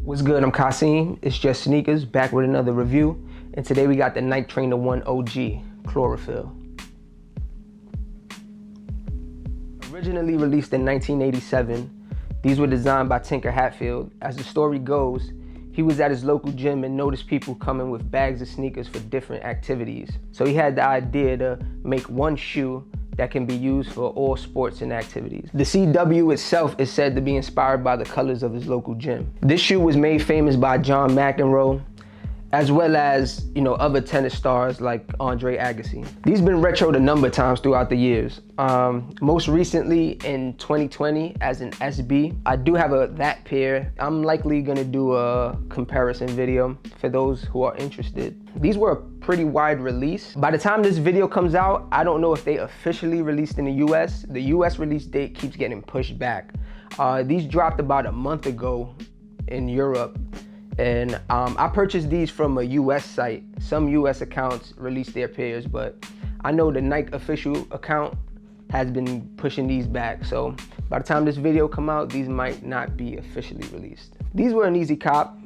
What's good? I'm Kasim. It's Just Sneakers, back with another review. And today we got the Nike Trainer 1 OG, Chlorophyll. Originally released in 1987, these were designed by Tinker Hatfield. As the story goes, he was at his local gym and noticed people coming with bags of sneakers for different activities. So he had the idea to make one shoe that can be used for all sports and activities. The CW itself is said to be inspired by the colors of his local gym. This shoe was made famous by John McEnroe, as well as, other tennis stars like Andre Agassi. These have been retroed a number of times throughout the years. Most recently in 2020 as an SB. I do have that pair. I'm likely gonna do a comparison video for those who are interested. These were a pretty wide release. By the time this video comes out, I don't know if they officially released in the US. The US release date keeps getting pushed back. These dropped about a month ago in Europe. And I purchased these from a US site. Some US accounts release their pairs, but I know the Nike official account has been pushing these back. So by the time this video come out, these might not be officially released. These were an easy cop.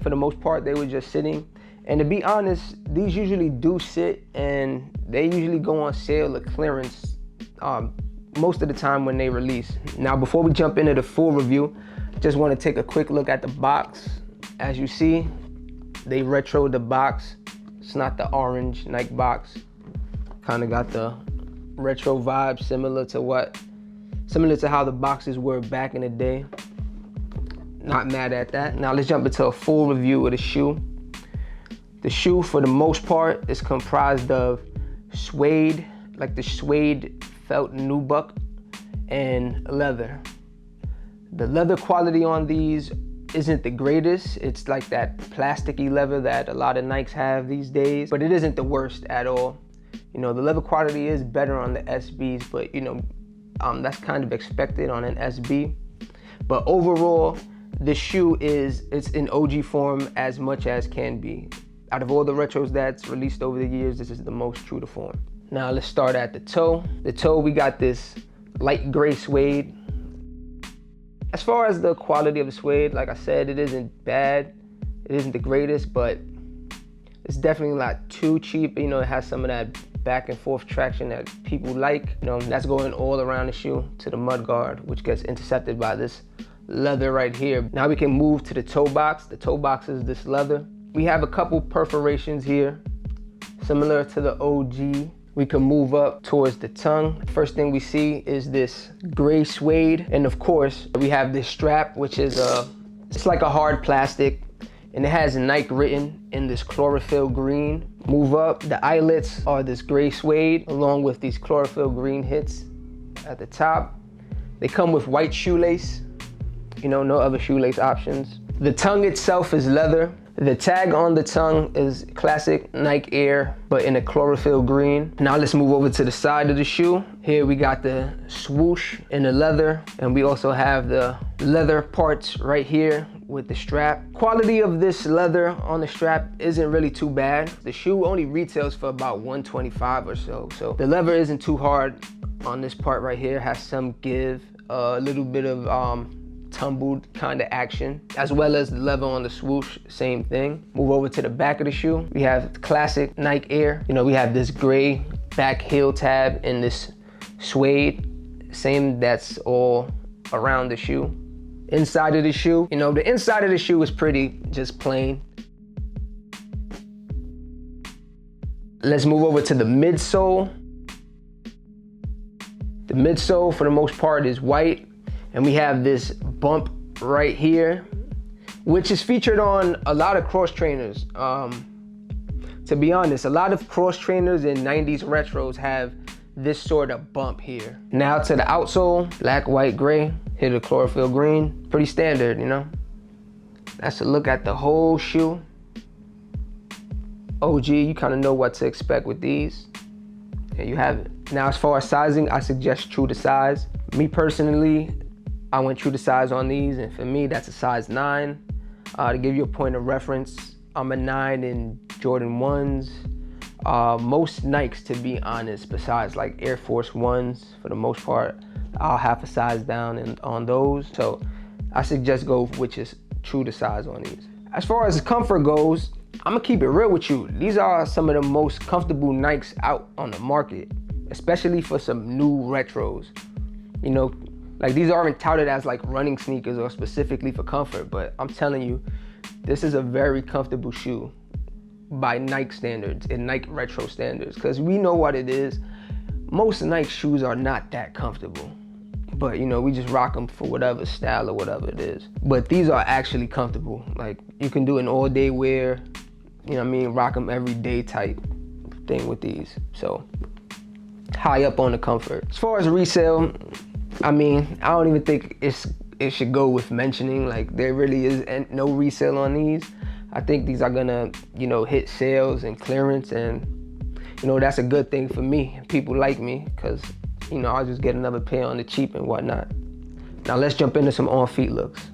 For the most part, they were just sitting. And to be honest, these usually do sit and they usually go on sale or clearance most of the time when they release. Now, before we jump into the full review, just want to take a quick look at the box. As you see, they retroed the box. It's not the orange Nike box. Kind of got the retro vibe, similar to how the boxes were back in the day. Not mad at that. Now let's jump into a full review of the shoe. The shoe, for the most part, is comprised of suede, like the suede felt nubuck, and leather. The leather quality on these isn't the greatest. It's like that plasticky leather that a lot of Nikes have these days, but it isn't the worst at all. The leather quality is better on the SBs, but that's kind of expected on an SB. But overall, the shoe it's in OG form as much as can be. Out of all the retros that's released over the years, this is the most true to form. Now let's start at the toe. The toe, we got this light gray suede. As far as the quality of the suede, like I said, it isn't bad. It isn't the greatest, but it's definitely not too cheap. It has some of that back and forth traction that people like. That's going all around the shoe to the mud guard, which gets intercepted by this leather right here. Now we can move to the toe box. The toe box is this leather. We have a couple perforations here, similar to the OG. We can move up towards the tongue. First thing we see is this gray suede. And of course, we have this strap, which is it's like a hard plastic, and it has Nike written in this chlorophyll green. Move up, the eyelets are this gray suede, along with these chlorophyll green hits at the top. They come with white shoelace, no other shoelace options. The tongue itself is leather. The tag on the tongue is classic Nike Air, but in a chlorophyll green. Now let's move over to the side of the shoe. Here we got the swoosh in the leather, and we also have the leather parts right here with the strap. Quality of this leather on the strap isn't really too bad. The shoe only retails for about $125 or so. So the leather isn't too hard on this part right here. Has some give, a little bit of tumbled kind of action, as well as the leather on the swoosh, same thing. Move over to the back of the shoe. We have classic Nike Air. we have this gray back heel tab in this suede, same that's all around the shoe. Inside of the shoe, the inside of the shoe is pretty just plain. Let's move over to the midsole. The midsole, for the most part, is white. And we have this bump right here, which is featured on a lot of cross trainers. To be honest, a lot of cross trainers in 90s retros have this sort of bump here. Now to the outsole, black, white, gray, here the chlorophyll green. Pretty standard, That's a look at the whole shoe. OG, you kind of know what to expect with these. There you have it. Now as far as sizing, I suggest true to size. Me personally, I went true to size on these, and for me, that's a size 9. To give you a point of reference, I'm a 9 in Jordan 1s. Most Nikes, to be honest, besides like Air Force 1s, for the most part, I'll have a size down on those. So I suggest go true to size on these. As far as comfort goes, I'm gonna keep it real with you. These are some of the most comfortable Nikes out on the market, especially for some new retros. You know, like these aren't touted as like running sneakers or specifically for comfort, but I'm telling you, this is a very comfortable shoe by Nike standards and Nike retro standards, because we know what it is. Most Nike shoes are not that comfortable, but you know, we just rock them for whatever style or whatever it is. But these are actually comfortable. Like you can do an all day wear, you know what I mean, rock them every day type thing with these. So high up on the comfort. As far as resale, I mean, I don't even think it should go with mentioning. Like there really is no resale on these. I think these are gonna, you know, hit sales and clearance, and you know, that's a good thing for me. People like me, cause you know, I'll just get another pair on the cheap and whatnot. Now let's jump into some on feet looks.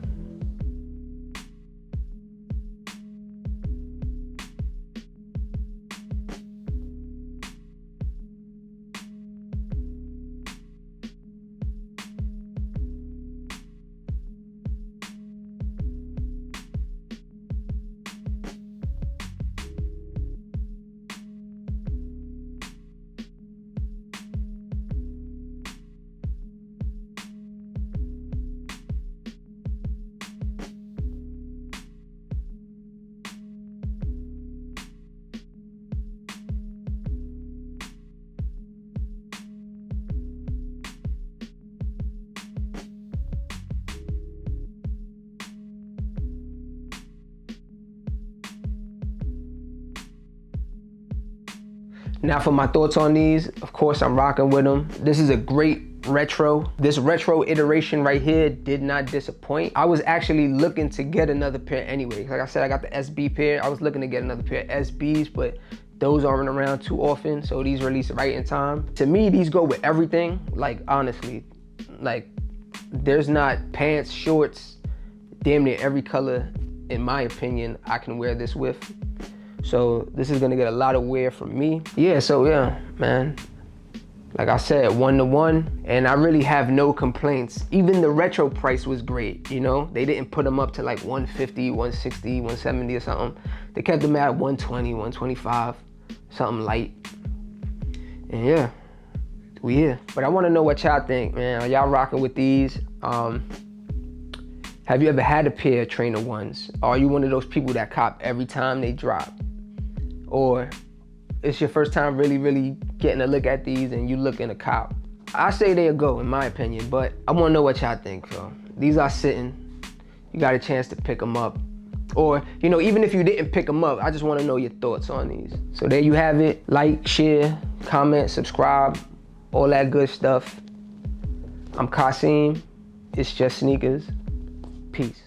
Now for my thoughts on these, of course I'm rocking with them. This is a great retro. This retro iteration right here did not disappoint. I was actually looking to get another pair anyway. Like I said, I got the SB pair. I was looking to get another pair of SBs, but those aren't around too often, so these release right in time. To me, these go with everything. Like honestly, like there's not pants, shorts, damn near every color, in my opinion, I can wear this with. So this is gonna get a lot of wear from me. Yeah, so yeah, man. Like I said, 1-to-1, and I really have no complaints. Even the retro price was great, you know? They didn't put them up to like 150, 160, 170 or something. They kept them at 120, 125, something light. And yeah, we here. But I wanna know what y'all think, man. Are y'all rocking with these? Have you ever had a pair of Trainer Ones? Are you one of those people that cop every time they drop? Or it's your first time really getting a look at these and you looking to cop? I say they'll go, in my opinion, but I wanna know what y'all think, so. These are sitting, you got a chance to pick them up. Or, you know, even if you didn't pick them up, I just wanna know your thoughts on these. So there you have it. Like, share, comment, subscribe, all that good stuff. I'm Kasim, it's just sneakers. Peace.